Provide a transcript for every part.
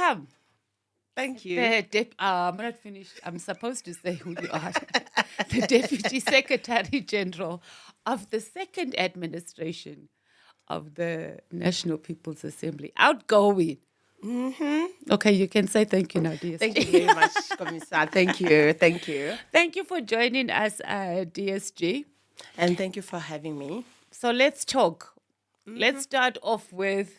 welcome. Thank you. I'm not finished. I'm supposed to say who you are. The Deputy Secretary General of the second administration of the National People's Assembly. Outgoing. Mm-hmm. Okay, you can say thank you now, DSG. Thank you very much, Commissar. Thank you. Thank you for joining us, DSG. And thank you for having me. So let's talk. Mm-hmm. Let's start off with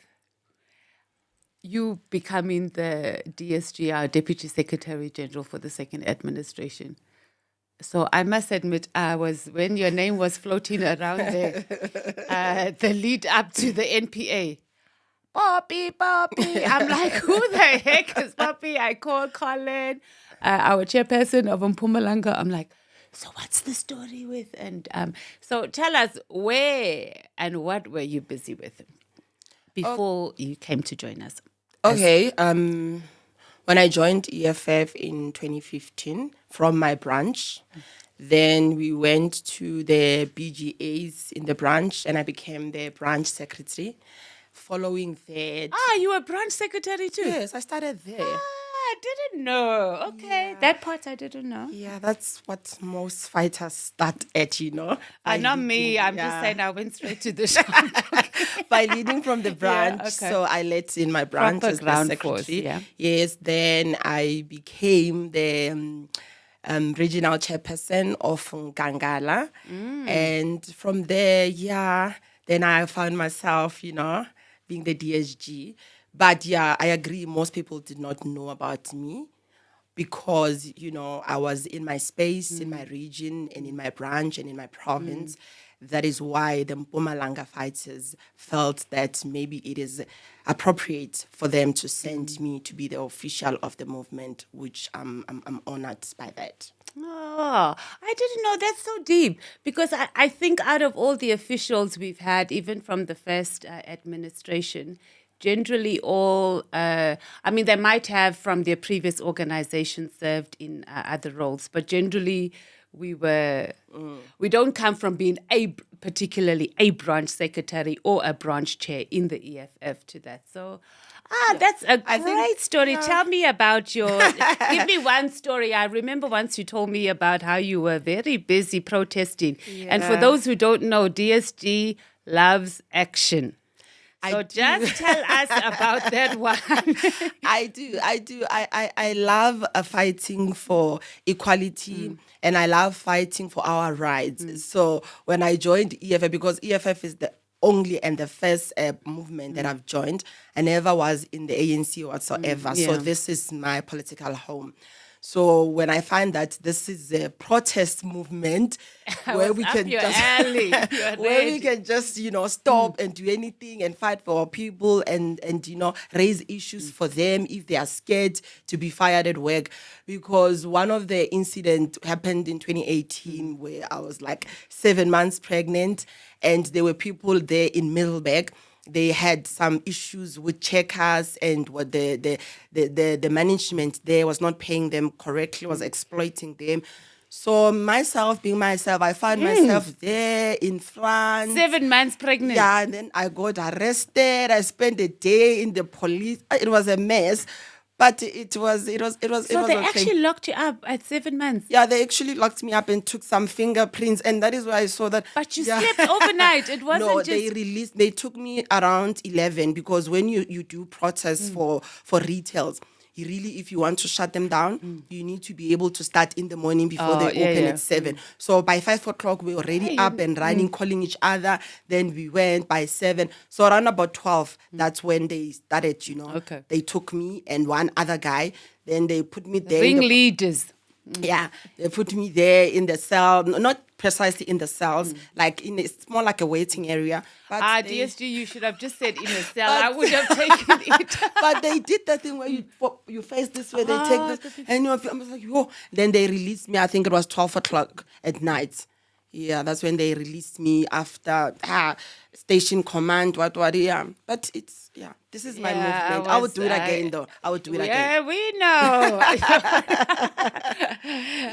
you becoming the DSG, our Deputy Secretary General for the second administration. So I must admit, when your name was floating around there, the lead up to the NPA. Poppy. I'm like, who the heck is Poppy? I call Colin, our chairperson of Mpumalanga. I'm like, so what's the story with? And so tell us, where and what were you busy with before you came to join us? Okay. When I joined EFF in 2015 from my branch, then we went to the BGAs in the branch and I became the branch secretary. Following that... you were branch secretary too? Yes, I started there. I didn't know. Okay, that part I didn't know. Yeah, that's what most fighters start at, Not me. I'm just saying I went straight to the shop. By leading from the branch. Yeah, okay. So I led in my branch proper as ground the secretary. Force, yeah. Yes, then I became the regional chairperson of Ngangala. And from there, then I found myself, being the DSG. But I agree, most people did not know about me because, I was in my space, in my region, and in my branch, and in my province. That is why the Mpumalanga fighters felt that maybe it is appropriate for them to send me to be the official of the movement, which I'm honored by that. Oh, I didn't know. That's so deep. Because I think out of all the officials we've had, even from the first administration, generally all, they might have from their previous organization served in other roles, but generally we don't come from being particularly a branch secretary or a branch chair in the EFF to that. So, that's a great story. Tell me about give me one story. I remember once you told me about how you were very busy protesting. Yeah. And for those who don't know, DSG loves action. So just tell us about that one. I do. I love fighting for equality and I love fighting for our rights. So when I joined EFF, because EFF is the only and the first movement that I've joined, I never was in the ANC whatsoever. So this is my political home. So when I find that this is a protest movement where we can just stop and do anything and fight for our people and raise issues for them if they are scared to be fired at work, because one of the incidents happened in 2018 where I was like 7 months pregnant and there were people there in Middleburg. They had some issues with checkers and what the management there was not paying them correctly, was exploiting them. So being myself, I found myself there in France. 7 months pregnant. Yeah, and then I got arrested. I spent a day in the police. It was a mess. But it was So they actually locked you up at 7 months? Yeah, they actually locked me up and took some fingerprints. And that is why I saw that. But you slept overnight. It wasn't they took me around 11 because when you do protests for retails, if you want to shut them down, you need to be able to start in the morning before they open at 7. So by 5 o'clock, we were already up and running, calling each other. Then we went by 7. So around about 12, that's when they started, Okay. They took me and one other guy. Then they put me there. Ringleaders. Yeah, they put me there in the cell, not precisely in the cells, it's more like a waiting area. But DSG, you should have just said in a cell. I would have taken it. But they did that thing where you face this way, they take this, and I was like, Then they released me. I think it was 12 o'clock at night. Yeah, that's when they released me after station command, what, yeah. But this is my movement. I would do it again, though. I would do it again. Yeah, we know.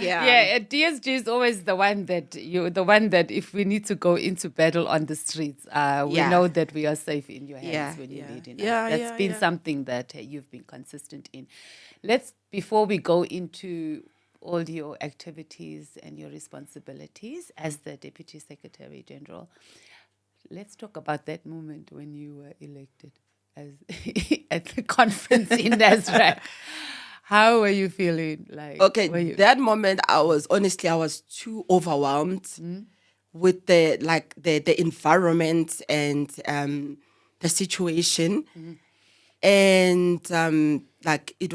Yeah. DSG is always the one that if we need to go into battle on the streets, we know that we are safe in your hands when you need it. That's been something that you've been consistent in. Before we go into all your activities and your responsibilities as the Deputy Secretary General, let's talk about that moment when you were elected as at the conference in Nasrec. How were you feeling? That moment, I was too overwhelmed with the environment and the situation, and it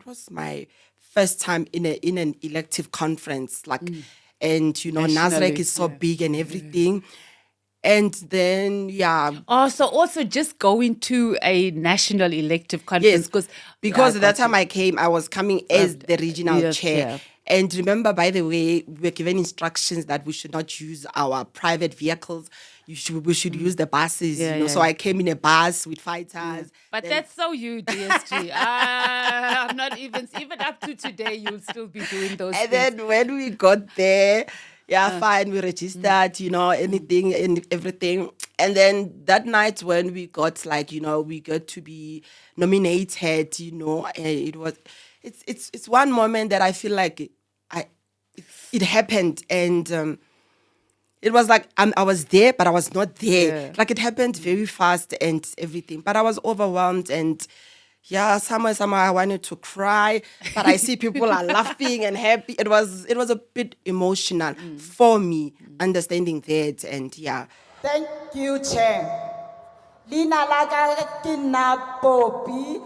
was my first time in an elective conference, and Nasrec is so big and everything. And then, so also just going to a national elective conference. Because at that time I was coming as the regional chair. And remember, by the way, we were given instructions that we should not use our private vehicles. We should use the buses. So I came in a bus with fighters. But that's so you, DSG. I'm not even up to today, you'll still be doing those things. And then when we got there, fine, we registered, anything and everything. And then that night when we got we got to be nominated, it's one moment that I feel like it happened, and it was like I was there, but I was not there. It happened very fast and everything, but I was overwhelmed, and somewhere I wanted to cry, but I see people are laughing and happy. It was a bit emotional for me, understanding that, and Thank you, Chair. Lina laga kina Poppy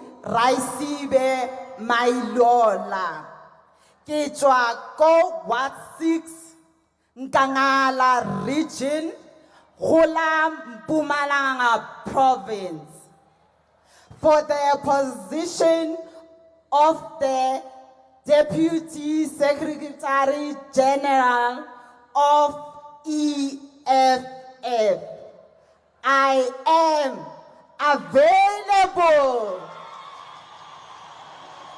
Mailola. Kichwa ko Ward 6 Nkangala region, Hula Mpumalanga province, for the position of the Deputy Secretary General of EFF. I am available.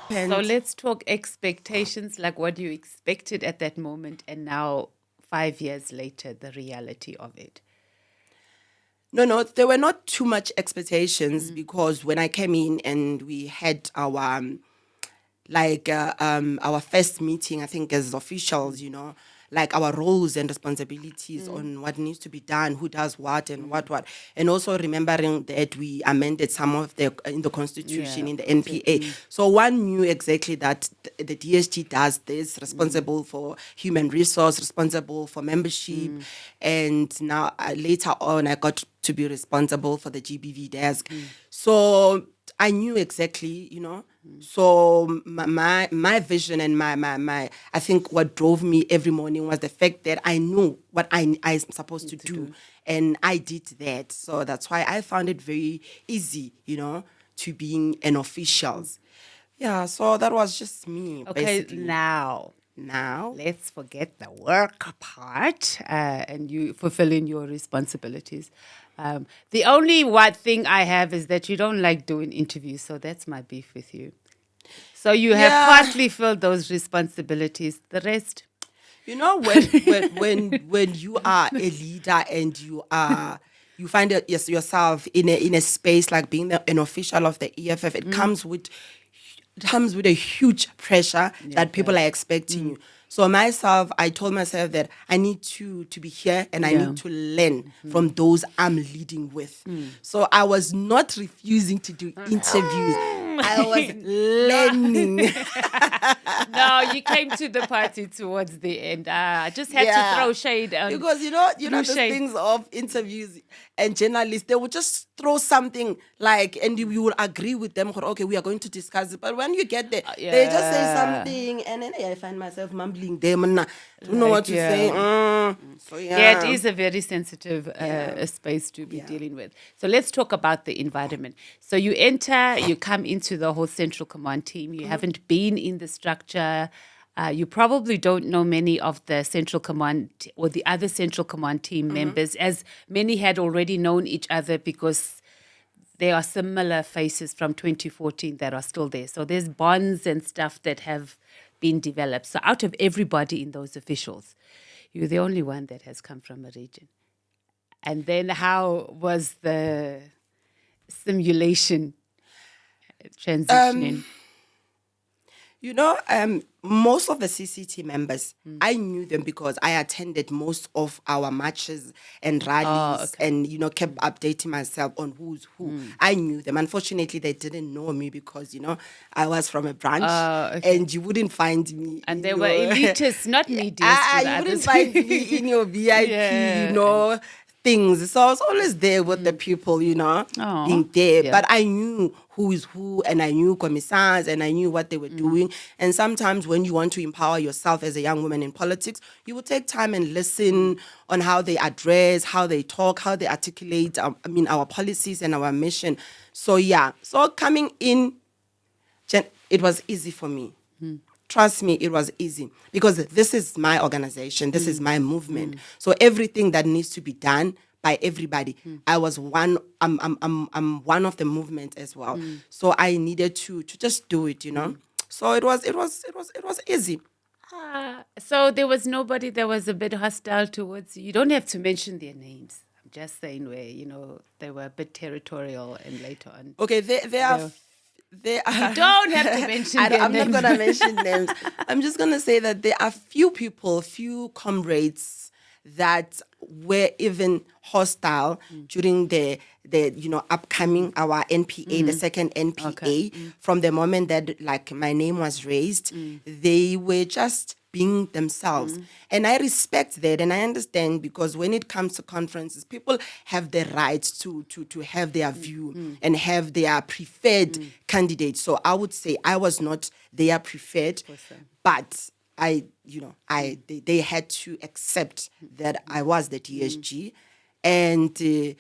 So let's talk expectations, like what you expected at that moment, and now 5 years later, the reality of it. No, there were not too much expectations, because when I came in and we had our first meeting, I think as officials, our roles and responsibilities on what needs to be done, who does what and what. And also remembering that we amended some of in the constitution, in the NPA. So one knew exactly that the DSG does this, responsible for human resource, responsible for membership. And now later on, I got to be responsible for the GBV desk. So I knew exactly, So my vision and my I think what drove me every morning was the fact that I knew what I'm supposed to do, and I did that. So that's why I found it very easy, to being an official. So that was just me. Okay, basically. now let's forget the work part and you fulfilling your responsibilities. The only one thing I have is that you don't like doing interviews, so that's my beef with you. So you have partly filled those responsibilities. The rest, when you are a leader and you find yourself in a space like being an official of the EFF, it comes with a huge pressure that people are expecting you. So myself, I told myself that I need to be here and I need to learn from those I'm leading with. So I was not refusing to do interviews. I was learning. No, you came to the party towards the end. I just had to throw shade on, because the things of interviews and journalists, they would just throw something and you will agree with them. Okay, we are going to discuss it. But when you get there, they just say something, and then I find myself mumbling them and I don't know what to say. So it is a very sensitive space to be dealing with. So let's talk about the environment. So you come into the whole central command team. You haven't been in the structure You probably don't know many of the Central Command or the other Central Command team members, as many had already known each other because there are similar faces from 2014 that are still there. So there's bonds and stuff that have been developed. So out of everybody in those officials, you're the only one that has come from a region. And then how was the simulation transitioning? Most of the CCT members, I knew them because I attended most of our marches and rallies and, kept updating myself on who's who. I knew them. Unfortunately, they didn't know me because, I was from a branch and you wouldn't find me. And they were elitists, not me, DSG. You wouldn't find me in your VIP, things. So I was always there with the people, being there. Yeah. But I knew who is who, and I knew commissars, and I knew what they were doing. And sometimes when you want to empower yourself as a young woman in politics, you will take time and listen on how they address, how they talk, how they articulate, our policies and our mission. So, So coming in, it was easy for me. Trust me, it was easy because this is my organization. This is my movement. So everything that needs to be done by everybody, I was one. I'm one of the movement as well. So I needed to just do it, So it was easy. So there was nobody that was a bit hostile towards you. You don't have to mention their names. I'm just saying where they were a bit territorial and later on. Okay, they are. You don't have to mention their names. I'm not going to mention names. I'm just going to say that there are few comrades that were even hostile during the upcoming, our NPA, the second NPA. Okay. From the moment that my name was raised, they were just being themselves. And I respect that and I understand because when it comes to conferences, people have the right to have their view and have their preferred candidate. So I would say I was not their preferred, but they had to accept that I was the DSG. And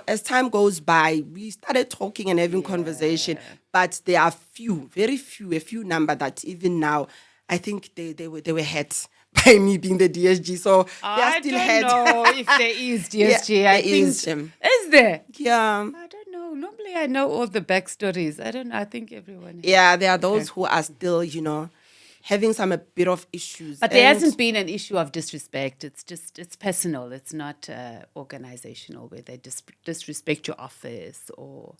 as time goes by, we started talking and having conversation, but there are a few number that even now, I think they were hurt by me being the DSG. So they are still hurt. I don't know if there is DSG. I think is there? Yeah. I don't know. Normally I know all the backstories. I don't know. I think everyone. Yeah, there are those who are still, having a bit of issues. But there hasn't been an issue of disrespect. It's personal. It's not organizational where they disrespect your office or.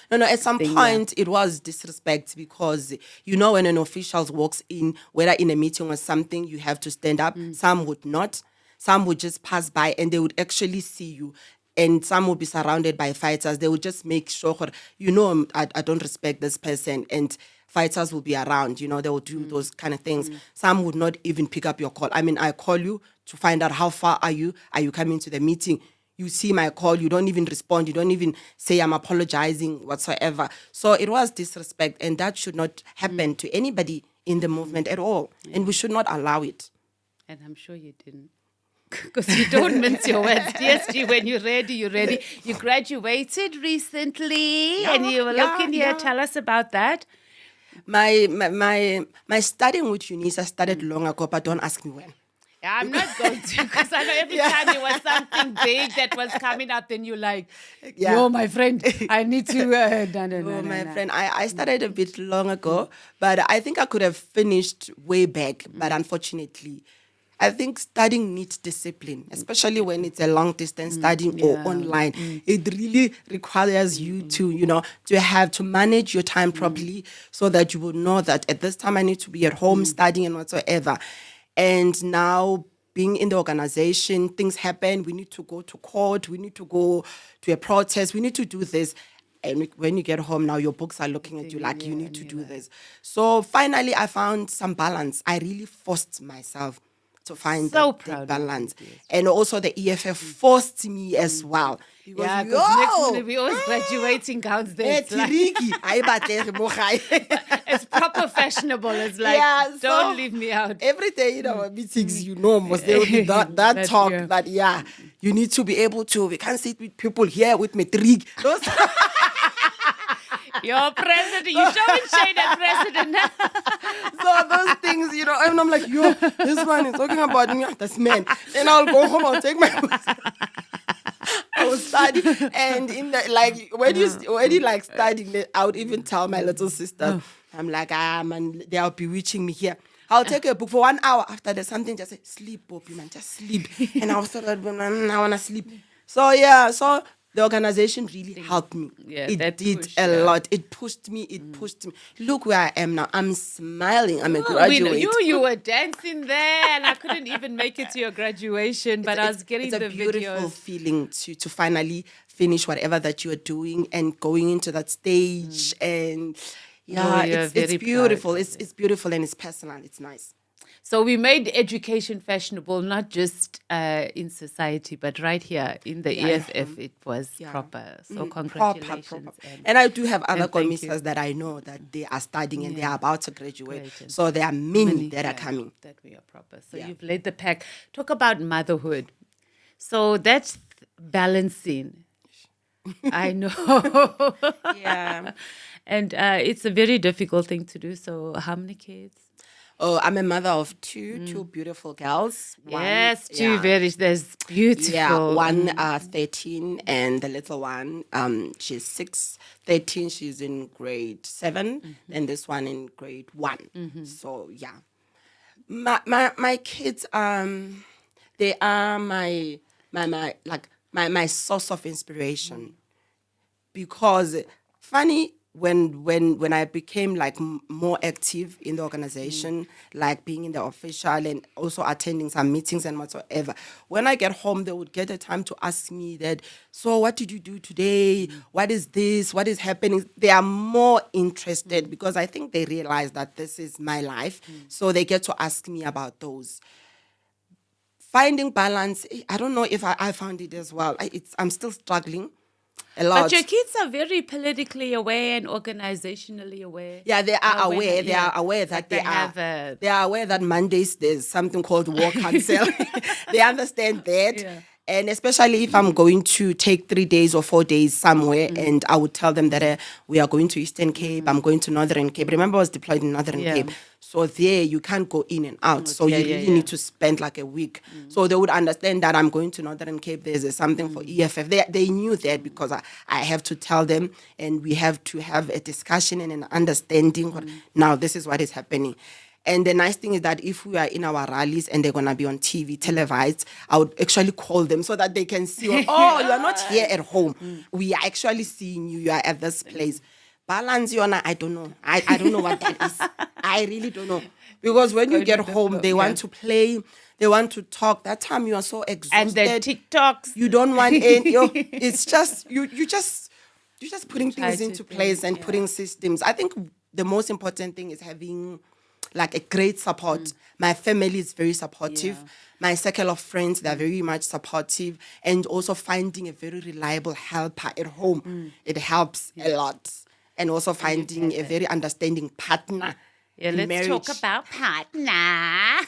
No, at some point it was disrespect because, when an official walks in, whether in a meeting or something, you have to stand up. Some would not. Some would just pass by and they would actually see you. And some would be surrounded by fighters. They would just make sure, I don't respect this person. And fighters will be around, they will do those kind of things. Some would not even pick up your call. I call you to find out how far are you coming to the meeting? You see my call, you don't even respond, you don't even say I'm apologizing whatsoever. So it was disrespect and that should not happen to anybody in the movement at all. And we should not allow it. And I'm sure you didn't. Because you don't mince your words. DSG, when you're ready, you're ready. You graduated recently and you were looking here. Tell us about that. My studying with UNISA started long ago, but don't ask me when. Yeah, I'm not going to, because I know every time there was something big that was coming up, then you're like, no, my friend, I need to... No, my friend, I started a bit long ago, but I think I could have finished way back. But unfortunately, I think studying needs discipline, especially when it's a long-distance studying or online. It really requires you to, to have to manage your time properly so that you will know that at this time I need to be at home studying and whatsoever. And now being in the organization, things happen. We need to go to court. We need to go to a protest. We need to do this. And when you get home now, your books are looking at you like you need to do this. So finally, I found some balance. I really forced myself to find that balance. And also the EFF forced me as well. Because next minute we always graduating gowns there. It's proper fashionable. It's like, don't leave me out. Every day in our meetings, must there will be that talk that, you need to be able to, we can't sit with people here with metric. Your president, you showing shade at president. So those things, and I'm like, yo, this one is talking about me, this man. Then I'll go home, I'll take my I will study, and when you like studying, I would even tell my little sister, I'm like, man, they'll be reaching me here. I'll take a book for 1 hour. After there's something, just say, sleep, Poppy, man, just sleep. And I was like, I want to sleep. So the organization really helped me. Yeah, it did a lot. It pushed me. Look where I am now. I'm smiling. I'm a graduate. You were dancing there, and I couldn't even make it to your graduation, but I was getting the videos. It's a beautiful feeling to finally finish whatever that you are doing and going into that stage. And it's beautiful. It's beautiful and it's personal. It's nice. So we made education fashionable, not just in society, but right here in the EFF, it was proper. So congratulations. Proper. And I do have other commissars that I know that they are studying and they are about to graduate. So there are many that are coming. That we are proper. So you've laid the pack. Talk about motherhood. So that's balancing. I know. Yeah. And it's a very difficult thing to do. So how many kids? Oh, I'm a mother of two beautiful girls. Yes, there's beautiful. Yeah, one 13 and the little one, she's 6. 13, she's in grade 7, and this one in grade 1. So yeah. My kids, they are my source of inspiration. Because funny, when I became like more active in the organization, like being in the official and also attending some meetings and whatsoever, when I get home, they would get a time to ask me that, so what did you do today? What is this? What is happening? They are more interested because I think they realize that this is my life. So they get to ask me about those. Finding balance, I don't know if I found it as well. I'm still struggling a lot. But your kids are very politically aware and organizationally aware. Yeah, they are aware. They are aware that they are aware that Mondays there's something called war council. They understand that. Yeah. And especially if I'm going to take 3 days or 4 days somewhere, and I would tell them that we are going to Eastern Cape, I'm going to Northern Cape. Remember, I was deployed in Northern Cape. So there, you can't go in and out. So you really need to spend like a week. So they would understand that I'm going to Northern Cape. There's something for EFF. They knew that because I have to tell them, and we have to have a discussion and an understanding. Now, this is what is happening. And the nice thing is that if we are in our rallies and they're going to be on TV, televised, I would actually call them so that they can see, you are not here at home. We are actually seeing you. You are at this place. Balance, Yona, I don't know. I don't know what that is. I really don't know. Because when you get home, they want to play. They want to talk. That time you are so exhausted. And the TikToks. You don't want any. It's just, you're just putting things into place and putting systems. I think the most important thing is having like a great support. My family is very supportive. Yeah. My circle of friends, they're very much supportive. And also finding a very reliable helper at home. It helps a lot. And also finding a very understanding partner. Yeah, let's talk about partner.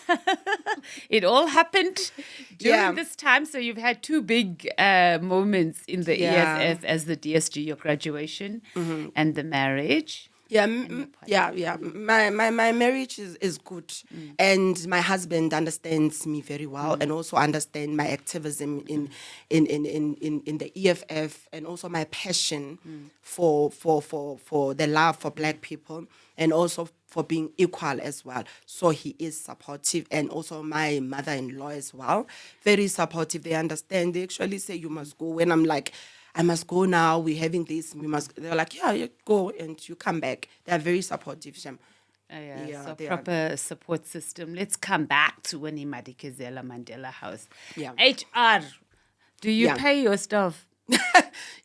It all happened during this time. So you've had 2 big moments in the EFF as the DSG, your graduation and the marriage. Yeah. My marriage is good, and my husband understands me very well, and also understand my activism in the EFF, and also my passion for the love for Black people, and also for being equal as well. So he is supportive, and also my mother-in-law as well, very supportive. They understand. They actually say you must go when I'm like, I must go now, we're having this, we must. They're like, yeah, you go and you come back. They're very supportive, Shem. So proper support system. Let's come back to Winnie Madikizela Mandela House. Yeah. HR, do you pay your staff?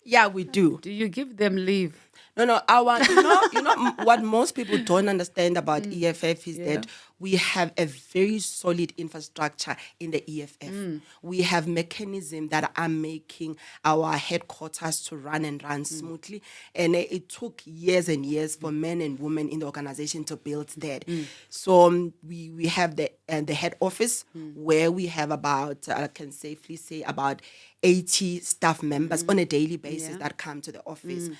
Yeah, we do. Do you give them leave? No, you know what most people don't understand about EFF is that we have a very solid infrastructure in the EFF. We have mechanisms that are making our headquarters to run smoothly. And it took years and years for men and women in the organization to build that. So we have the head office where we have about, I can safely say, about 80 staff members on a daily basis that come to the office.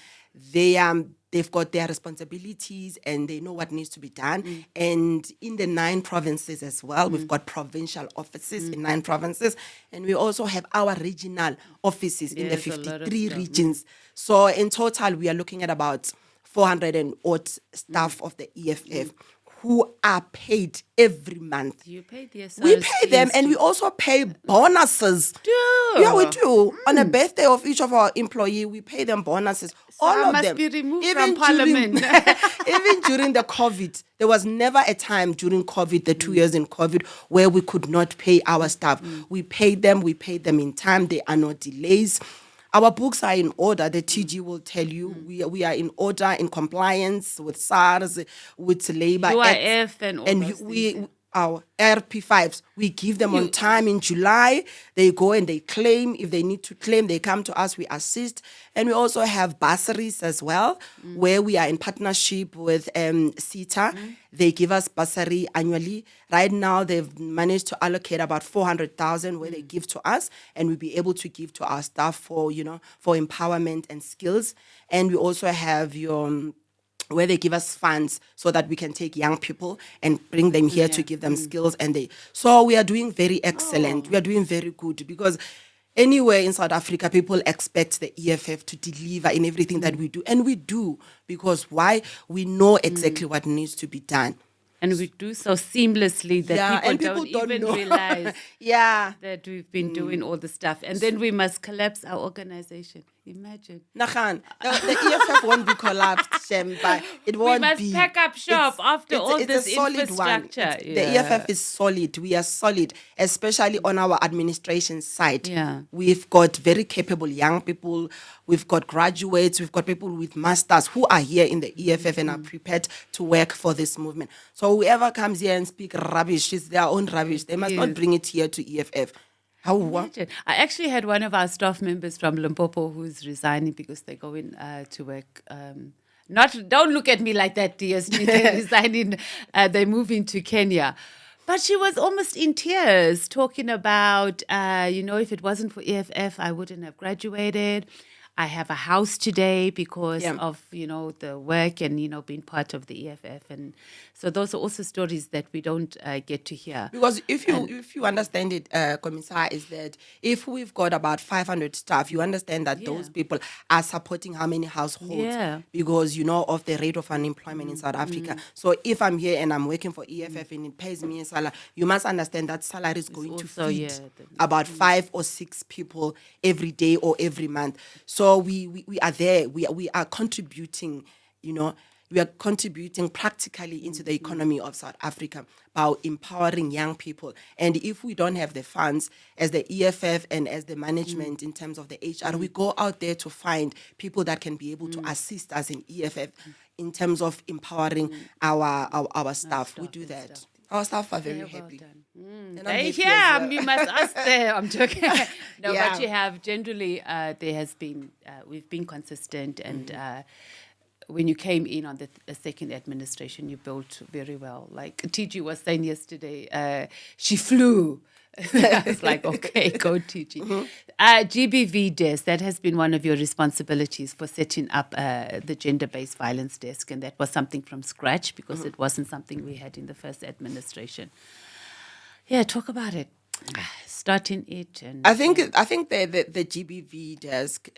They they've got their responsibilities and they know what needs to be done. And in the 9 provinces as well, we've got provincial offices in 9 provinces. And we also have our regional offices in the There's a lot of 53 stuff. regions. So in total, we are looking at about 400 and odd staff of the EFF who are paid every month. You pay the We pay them, and we also pay bonuses. Yeah, we do. On the birthday of each of our employee, we pay them bonuses. All I of must them. be removed Even from Parliament. even during the COVID, there was never a time during COVID, the 2 years in COVID, where we could not pay our staff. We paid them in time. There are no delays. Our books are in order. The TG will tell you we are in order, in compliance with SARS, with Labour UIF and all those we our RP5s, we give them on time in July. They go and they claim. If they need to claim, they come to us, we assist. And we also have bursaries as well, where we are in partnership with CETA. They give us bursary annually. Right now, they've managed to allocate about 400,000 where they give to us, and we'll be able to give to our staff for empowerment and skills. And we also have where they give us funds so that we can take young people and bring them here to give them skills. So we are doing very excellent. We are doing very good, because anywhere in South Africa, people expect the EFF to deliver in everything that we do. And we do, because why? We know exactly what needs to be done. And we do so seamlessly that people don't even know. realize that we've been doing all the stuff. And then we must collapse our organization. Imagine. Nahan, the EFF won't be collapsed, Shem, but it won't be. We must pack up shop after all this infrastructure. The EFF is solid. We are solid, especially on our administration side. Yeah. We've got very capable young people. We've got graduates. We've got people with masters who are here in the EFF and are prepared to work for this movement. So whoever comes here and speak rubbish is their own rubbish. They must not bring it here to EFF. Imagine. I actually had one of our staff members from Limpopo who's resigning because they're going to work. Don't look at me like that, DSG. They're resigning. They're moving to Kenya. But she was almost in tears talking about, if it wasn't for EFF, I wouldn't have graduated. I have a house today because of, the work and, being part of the EFF. And so those are also stories that we don't get to hear. Because if you understand it, Commissar, is that if we've got about 500 staff, you understand that those people are supporting how many households? Yeah. Because, of the rate of unemployment in South Africa. So if I'm here and I'm working for EFF and it pays me a salary, you must understand that salary is going to feed about 5 or 6 people every day or every month. So we are there. We are contributing, we are contributing practically into the economy of South Africa by empowering young people. And if we don't have the funds, as the EFF and as the management in terms of the HR, we go out there to find people that can be able to assist us in EFF in terms of empowering our staff. We do that. Our staff are very happy. You must ask them. I'm joking. But you have generally, we've been consistent, and when you came in on the second administration, you built very well. Like TG was saying yesterday, she flew. I was like, okay, go TG. GBV desk, that has been one of your responsibilities for setting up the gender-based violence desk, and that was something from scratch because it wasn't something we had in the first administration. Yeah, talk about it. Starting it, and I think the GBV desk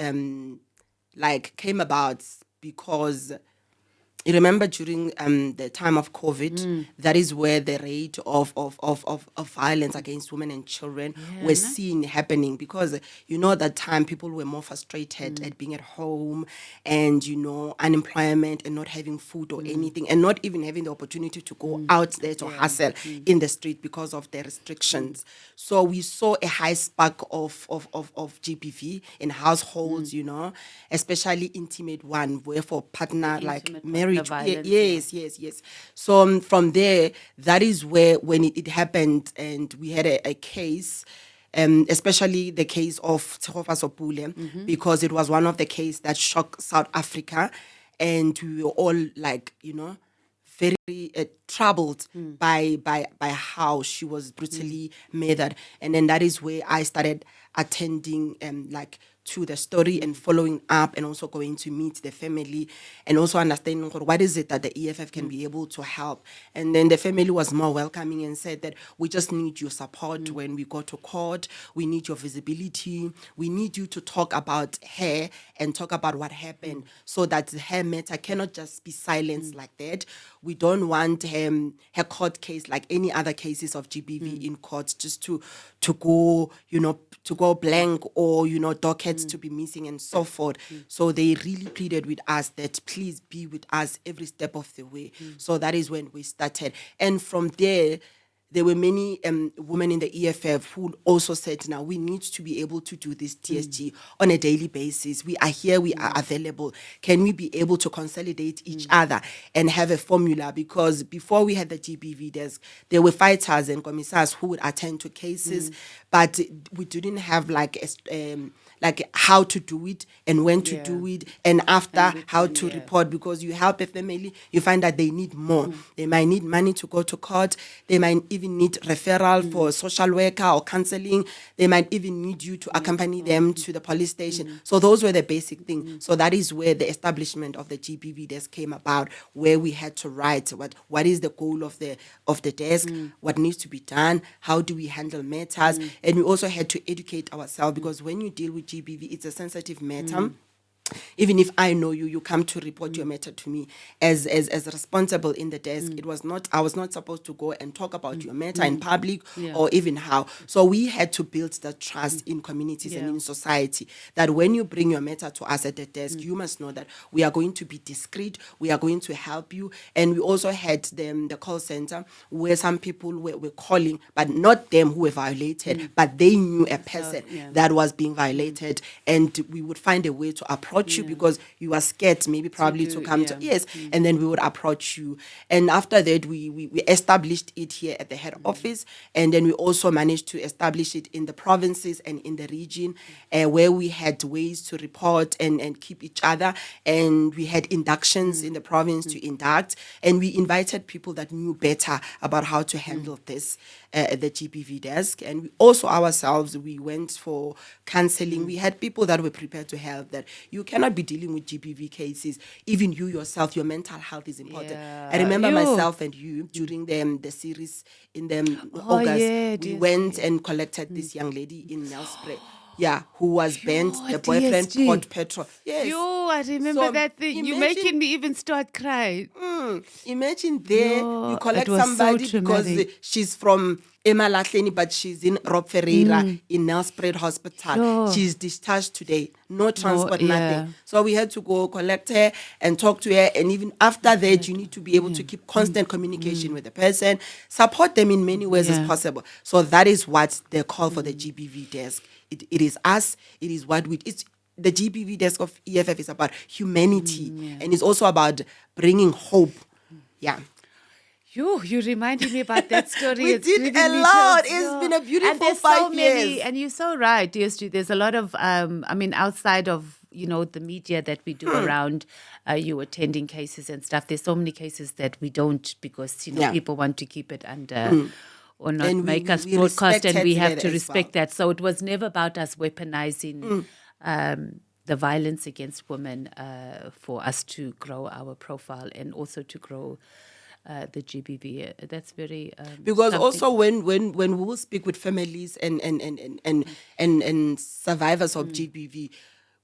came about because you remember during the time of COVID, that is where the rate of violence against women and children were seen happening, because that time people were more frustrated at being at home and unemployment and not having food or anything, and not even having the opportunity to go out there to hustle in the street because of the restrictions. So we saw a high spark of GBV in households, especially intimate one, where for partner like marriage. Yes. So from there, that is where when it happened, and we had a case, especially the case of Tsehofa Sopule, because it was one of the cases that shocked South Africa, and we were all very troubled by how she was brutally murdered, and then that is where I started attending to the story and following up, and also going to meet the family, and also understanding what is it that the EFF can be able to help. And then the family was more welcoming and said that we just need your support when we go to court. We need your visibility. We need you to talk about her and talk about what happened, so that her matter cannot just be silenced like that. We don't want her court case, like any other cases of GBV in court, just to go, to go blank, or, dockets to be missing and so forth. So they really pleaded with us that please be with us every step of the way. So that is when we started. And from there were many women in the EFF who also said, now we need to be able to do this DSG on a daily basis. We are here, we are available. Can we be able to consolidate each other and have a formula? Because before we had the GBV desk, there were fighters and commissars who would attend to cases, but we didn't have like how to do it and when to do it, and after how to report, because you help a family, you find that they need more. They might need money to go to court. They might even need referral for a social worker or counseling. They might even need you to accompany them to the police station. So those were the basic things. So that is where the establishment of the GBV desk came about, where we had to write what is the goal of the desk, what needs to be done, how do we handle matters, and we also had to educate ourselves, because when you deal with GBV, it's a sensitive matter. Even if I know you, you come to report your matter to me as responsible in the desk. I was not supposed to go and talk about your matter in public or even how. So we had to build that trust in communities and in society, that when you bring your matter to us at the desk, you must know that we are going to be discreet, we are going to help you. And we also had the call center where some people were calling, but not them who were violated, but they knew a person that was being violated, and we would find a way to approach you, because you are scared maybe probably to come to and then we would approach you. And after that we established it here at the head office, and then we also managed to establish it in the provinces and in the region, where we had ways to report and keep each other, and we had inductions in the province to induct, and we invited people that knew better about how to handle this at the GBV desk. And we also ourselves, we went for counseling. We had people that were prepared to help, that you cannot be dealing with GBV cases. Even you yourself, your mental health is important. I remember myself and you during the series in August, we went and collected this young lady in Nelspruit. Who was banned. The boyfriend DSG. poured petrol. Yes. I remember So that thing. You're making me even start crying. Imagine you collect it was somebody so because traumatic. she's from Emalahleni, but she's in Rob Ferreira in Nelspruit Hospital. Sure. She's discharged today. No transport, yeah. nothing. So we had to go collect her and talk to her. And even after that, you need to be able to keep constant communication with the person, support them in many ways as possible. So that is what they call for the GBV desk. It is us. It is what it's the GBV desk of EFF is about humanity, and it's also about bringing hope. You reminded me about that story. We It's did giving a me lot. chills. It's been a beautiful and there's 5 so many, years. and you're so right, DSG. There's a lot of, outside of, the media that we do around you attending cases and stuff. There's so many cases that we don't, because, people want to keep it under... or not And make us we broadcast, and we respected have that to as respect that. So it was never about us weaponizing the violence against women for us to grow our profile and also to grow the GBV. That's very because something. also when we will speak with families and survivors of GBV,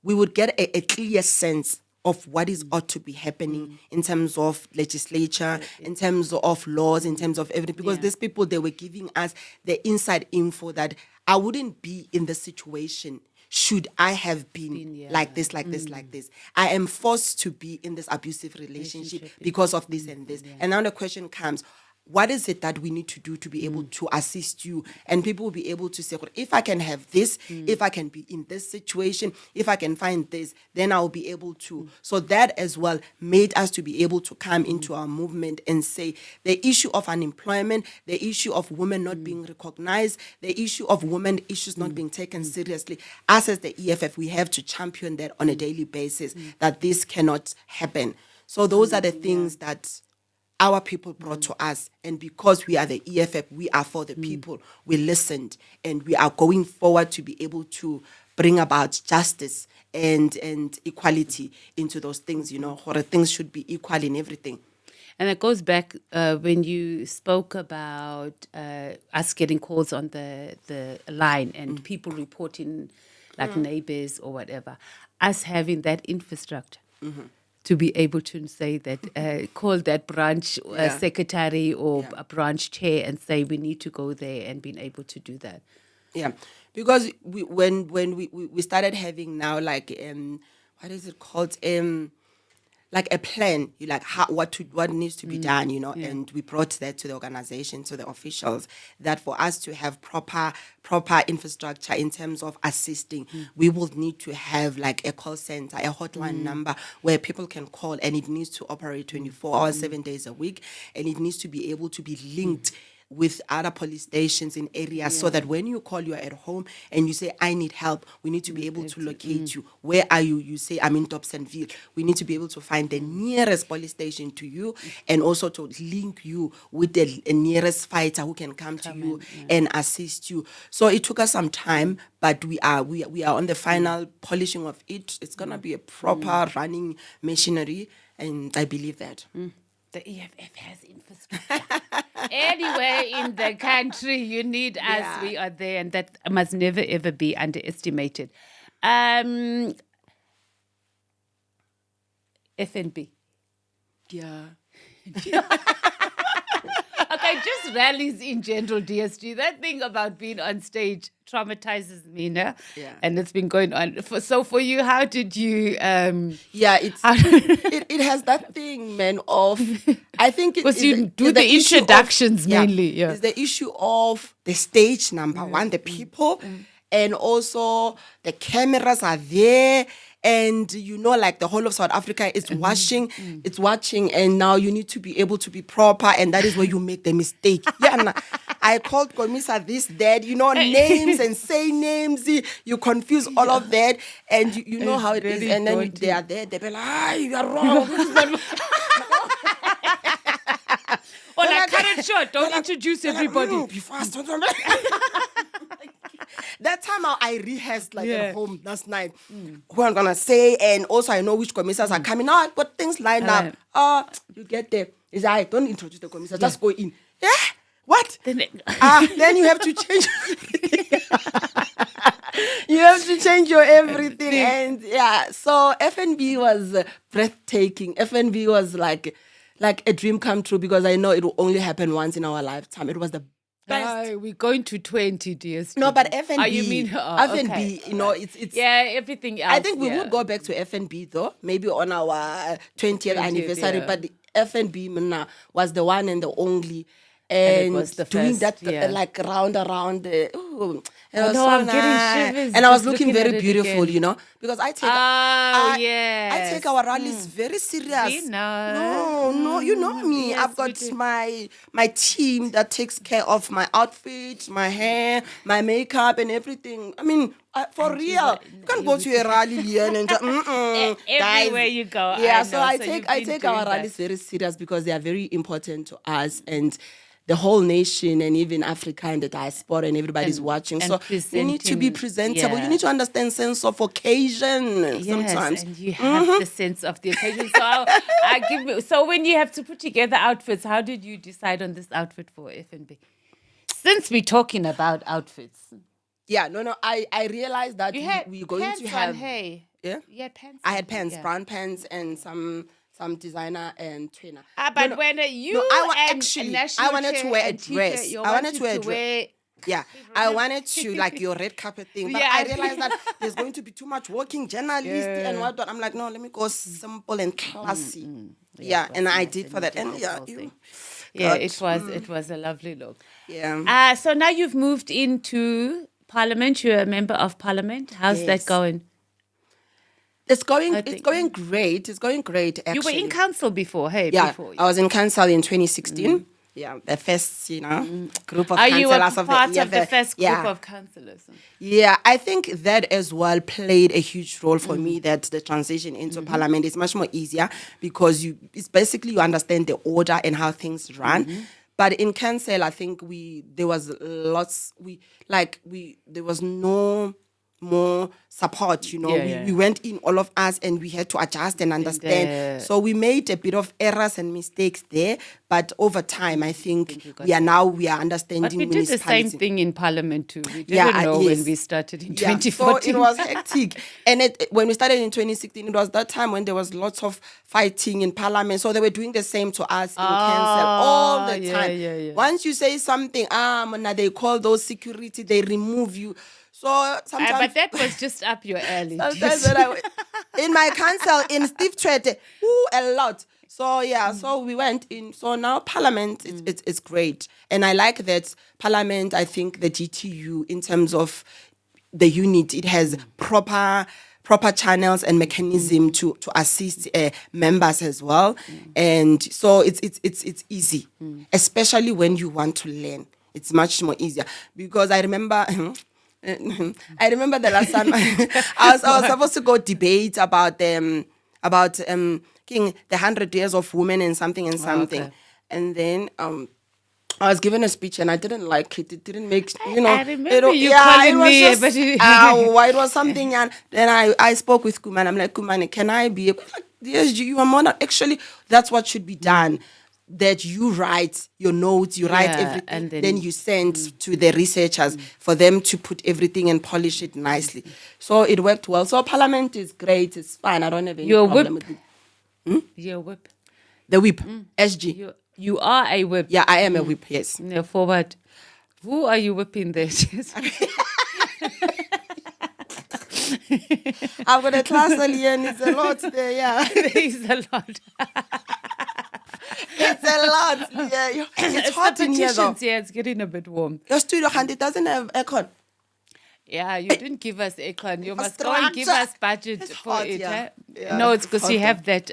we would get a clear sense of what is ought to be happening in terms of legislature, in terms of laws, in terms of everything. Because these people, they were giving us the inside info that I wouldn't be in the situation should I have been like this. I am forced to be in this abusive relationship because of this and this. And now the question comes, what is it that we need to do to be able to assist you? And people will be able to say, well, if I can have this, if I can be in this situation, if I can find this, then I'll be able to. So that as well made us to be able to come into our movement and say the issue of unemployment, the issue of women not being recognized, the issue of women issues not being taken seriously. Us as the EFF, we have to champion that on a daily basis, that this cannot happen. So those are the things that our people brought to us. And because we are the EFF, we are for the people. We listened, and we are going forward to be able to bring about justice and equality into those things, or things should be equal in everything. And it goes back when you spoke about us getting calls on the line and people reporting, like neighbors or whatever, us having that infrastructure to be able to say that, call that branch secretary or a branch chair and say we need to go there, and being able to do that. Yeah, because when we started having now, like, what is it called? Like a plan, what needs to be done, and we brought that to the organization, to the officials, that for us to have proper infrastructure in terms of assisting, we will need to have like a call center, a hotline number where people can call, and it needs to operate 24 hours, 7 days a week, and it needs to be able to be linked with other police stations in areas, so that when you call, you're at home and you say, I need help, we need to be able to locate you. Where are you? You say, I'm in Dobsonville. We need to be able to find the nearest police station to you, and also to link you with the nearest fighter who can come to you and assist you. So it took us some time, but we are on the final polishing of it. It's going to be a proper running machinery, and I believe that. The EFF has infrastructure. Anywhere in the country you need us, we are there, and that must never, ever be underestimated. FNB. Yeah. Okay, just rallies in general, DSG. That thing about being on stage traumatizes me, no? Yeah. And it's been going on. So for you, how did you... it has that thing, man, of... I think... Because you do the introductions mainly. Yeah. It's the issue of the stage, number one, the people, and also the cameras are there. And like the whole of South Africa is watching, and now you need to be able to be proper, and that is where you make the mistake. Yeah, I called Komisa this, that, names and say names, you confuse all of that, and you know how it is, and then they are there, they be like, you are wrong. Or like, cut it short, don't introduce everybody. Be fast. That time I rehearsed at home last night. Who I'm gonna say, and also I know which commissioners are coming out, but things line up. You get there. It's like, don't introduce the commissioner, just go in. Yeah? What? Then you have to change everything. You have to change your everything. And so FNB was breathtaking. FNB was like a dream come true, because I know it will only happen once in our lifetime. It was the best. We're going to 20 years. No, but FNB. Oh, you mean FNB, okay. It's everything else. I think we would go back to FNB though, maybe on our 20th anniversary. But the FNB was the one and the only. And it was the doing first, that like round around, it was I'm so getting nice. shivers And I was just looking looking very at it beautiful, again. because I take yes. I take our rallies very serious. We know. No, you know me. Yes, I've got my team that takes care of my outfit, my hair, my makeup, and everything. I mean, for real, you can't go to a rally, Leanne, and everywhere guys, you go. Yeah, I take our rallies very serious, because they are very important to us and the whole nation, and even Africa and the diaspora, and everybody's watching. So you need to be presentable. Yeah. You need to understand sense of occasion sometimes. And you have the sense of the occasion. So So when you have to put together outfits, how did you decide on this outfit for FNB? Since we're talking about outfits. Yeah, no. I realized that we're going to have... Hey. Yeah? You had pants? I had pants, brown pants, and some designer and trainer. But when I wanted to wear a dress. I wanted to wear a dress. Yeah, I wanted to like your red carpet thing, but I realized that there's going to be too much working journalist and whatnot. I'm like, no, let me go simple and classy. And I did for that, and it was a lovely look. Yeah. So now you've moved into Parliament. You're a member of Parliament. How's that going? It's going great. It's going great, actually. You were in council before, hey? Yeah, Before, I was in council in 2016. the first, group of Are you a councillors of part the of the EFF. first group of councillors? Yeah, I think that as well played a huge role for me, that the transition into parliament is much more easier because it's basically you understand the order and how things run. But in council, I think there was no more support, we went in, all of us, and we had to adjust and understand. So we made a bit of errors and mistakes there, but over time, I think we are understanding. But we did the same thing in Parliament too. We didn't know when we started in 2014. So it was hectic. And when we started in 2016, it was that time when there was lots of fighting in Parliament. So they were doing the same to us in council all the time. Yeah. Once you say something, now they call those security, they remove you. So sometimes, but that was just up your alley. Sometimes when in my council in Steve Trete, a lot. So so we went in. So now Parliament, it's great, and I like that Parliament. I think the GTU, in terms of the unit, it has proper channels and mechanism to assist members as well, and so it's easy, especially when you want to learn. It's much more easier because I remember. I remember the last time I was supposed to go debate about King the 100 years of women and something, okay. and then I was given a speech and I didn't like it. It didn't make I remember you calling me, it but was something. And then I spoke with Kuman. I'm like, Kuman, can I be able? Like, DSG, you are more than, actually. That's what should be done. That you write your notes, you write everything, and then you send to the researchers for them to put everything and polish it nicely. So it worked well. So Parliament is great. It's fine. I don't have any problem with it. You're a whip. The whip, SG. You are a whip. Yeah, I am a whip, yes. Yeah, forward. Who are you whipping there? I've got a class alien. It's a lot there, yeah. There's a lot. It's a lot. Yeah, it's hot in here though. Yeah, it's getting a bit warm. Your studio, it doesn't have aircon. Yeah, you didn't give us aircon. You must go and give Structure. us budget It's for hot, it. yeah. Eh? No, it's because you have that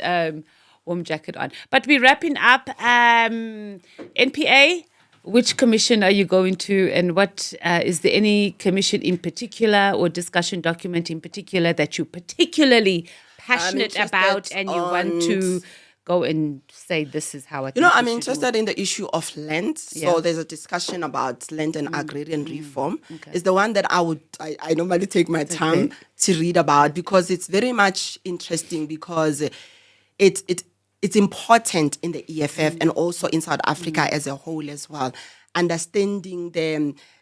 warm jacket on. But we're wrapping up. NPA, which commission are you going to, and what is there any commission in particular or discussion document in particular that you're particularly passionate about and you want to go and say this is how I think I'm interested in the issue of land. So there's a discussion about land and agrarian reform. Okay. It's the one that I normally take my time to read about because it's very much interesting because it's important in the EFF and also in South Africa as a whole as well. Understanding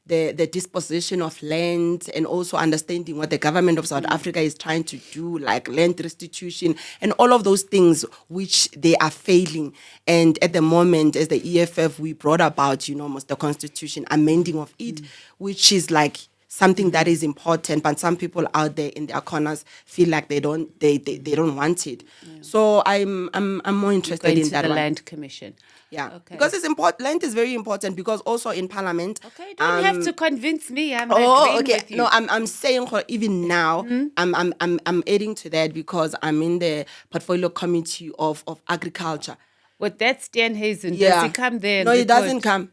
the disposition of land and also understanding what the government of South Africa is trying to do, like land restitution and all of those things which they are failing. And at the moment, as the EFF, we brought about, almost the constitution, amending of it, which is like something that is important, but some people out there in their corners feel like they don't want it. Yeah. So I'm more interested in that the one. Land Commission. Yeah, okay. Because it's important. Land is very important because also in Parliament. Okay, you don't have to convince me. I'm agreeing with you. No, I'm saying even now, I'm adding to that because I'm in the portfolio committee of agriculture. Well, that's Dan Hazen. Does he come there? No, he doesn't come.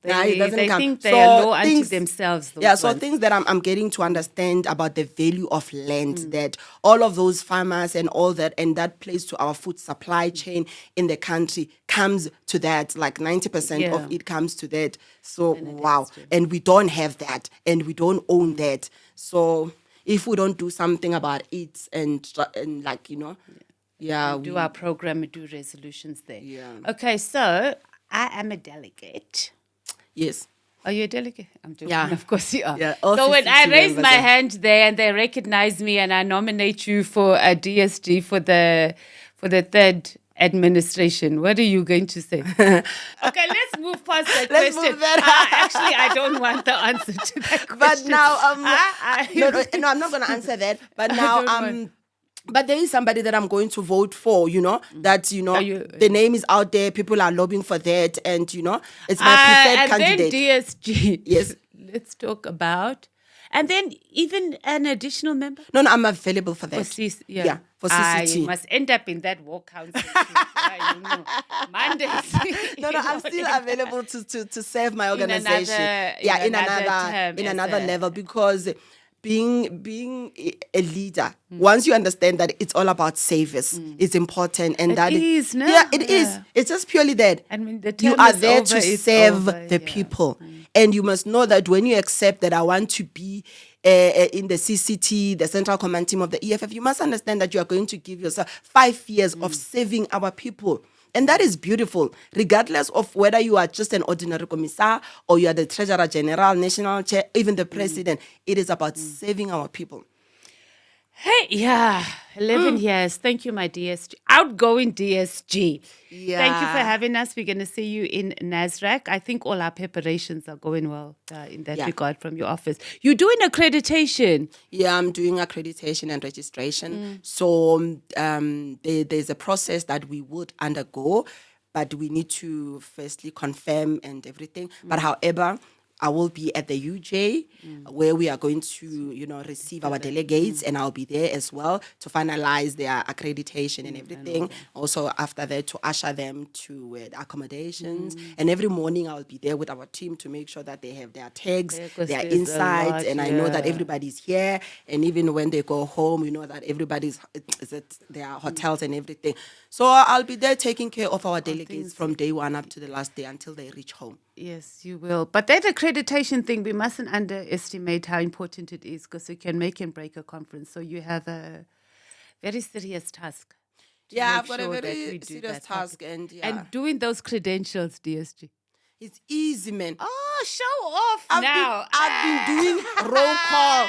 They come. think they are law unto themselves. So things that I'm getting to understand about the value of land, that all of those farmers and all that, and that plays to our food supply chain in the country comes to that, like 90% of it comes to that. So, wow. And we don't have that and we don't own that. So if we don't do something about it and like, do our program, we do resolutions there. Yeah. Okay, so I am a delegate. Yes. Are you a delegate? I'm joking. Yeah. Of course you are. Yeah, so when I raise my there. hand there and they recognize me and I nominate you for a DSG for the third administration, what are you going to say? Okay, let's move past that Let's question. move that. Actually, I don't want the answer to that question. But now, no, I'm not going to answer that. But now, but there is somebody that I'm going to vote for, that, the name is out there, people are lobbying for that, and, it's my preferred candidate. And then DSG. Yes. Let's talk about, And then even an additional member? No, I'm available for that. For CC, for CCT. You must end up in that war council. I don't know. Mondays. No, I'm still available to serve my organization. In another level, because being a leader, once you understand that it's all about service, it's important, and it is. It's just purely that. I mean, you are there to serve the people, and you must know that when you accept that I want to be in the CCT, the Central Command Team of the EFF, you must understand that you are going to give yourself 5 years of serving our people. And that is beautiful, regardless of whether you are just an ordinary commissar or you are the Treasurer General, National Chair, even the President. It is about saving our people. Hey, 11 years. Thank you, my DSG. Outgoing DSG. Yeah. Thank you for having us. We're going to see you in NASRAC. I think all our preparations are going well in that regard from your office. You're doing accreditation. Yeah, I'm doing accreditation and registration. So there's a process that we would undergo, but we need to firstly confirm and everything. But however, I will be at the UJ where we are going to, receive our delegates, and I'll be there as well to finalize their accreditation and everything. Also, after that, to usher them to the accommodations. And every morning, I'll be there with our team to make sure that they have their tags, their insights, and I know that everybody's here. And even when they go home, we know that everybody's at their hotels and everything. So I'll be there taking care of our delegates from day one up to the last day until they reach home. Yes, you will. But that accreditation thing, we mustn't underestimate how important it is, because it can make and break a conference. So you have a very serious task. I've got a very serious task. And doing those credentials, DSG. It's easy, man. Oh, show off now. I've been doing roll call.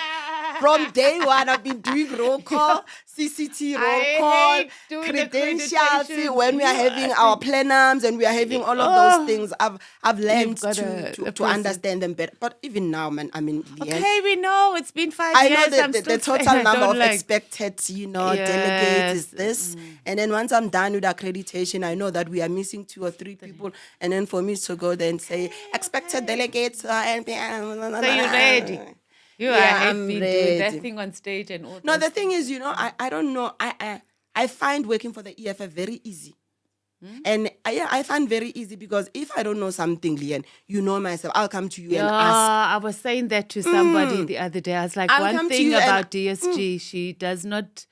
From day one, I've been doing roll call, CCT roll call, credentials. When we are having our plenums and we are having all of those things, I've learned to understand them better. But even now, man, I mean, okay, we know it's been 5 years. I know the total number of expected, delegates is this. And then once I'm done with accreditation, I know that we are missing 2 or 3 people. And then for me to go there and say, expected delegates, NPA. So you're ready. You are happy doing that thing on stage and all. No, the thing is, I don't know. I find working for the EFF very easy. And I find very easy because if I don't know something, Leanne, you know myself, I'll come to you and ask. I was saying that to somebody the other day. I was like, one thing about DSG, she does not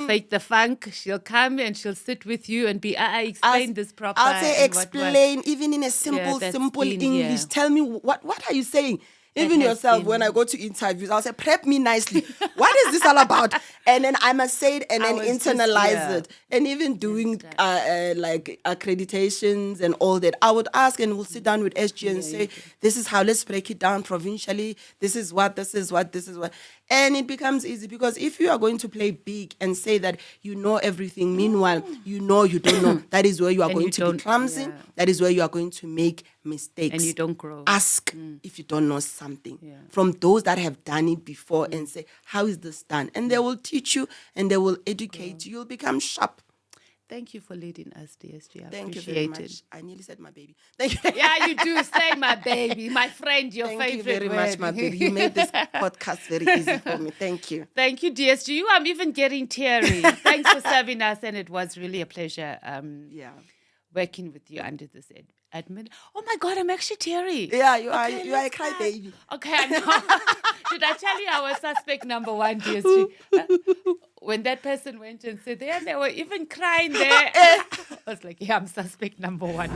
fake the funk. She'll come and she'll sit with you and explain this proper. I'll say explain, even in a simple English. Tell me, what are you saying? Even yourself, when I go to interviews, I'll say, prep me nicely. What is this all about? And then I must say it and then internalize it. And even doing like accreditations and all that, I would ask and we'll sit down with SG and say, this is how, let's break it down provincially. This is what. And it becomes easy because if you are going to play big and say that you know everything, meanwhile, you don't know, that is where you are going to be clumsy. Yeah. That is where you are going to make mistakes. And you don't grow. Ask if you don't know something from those that have done it before and say, how is this done? And they will teach you and they will educate you. You'll become sharp. Thank you for leading us, DSG. Thank you very much. I nearly said my baby. Thank you. Yeah, you do say my baby, my friend, your favorite. Thank you very much, my baby. You made this podcast very easy for me. Thank you. Thank you, DSG. I'm even getting teary. Thanks for serving us, and it was really a pleasure. Working with you under this admin. Oh my God, I'm actually teary. Yeah, you are a cry baby. Okay, I know. Did I tell you I was suspect number 1, DSG? When that person went and said, they were even crying there. I was like, I'm suspect number 1.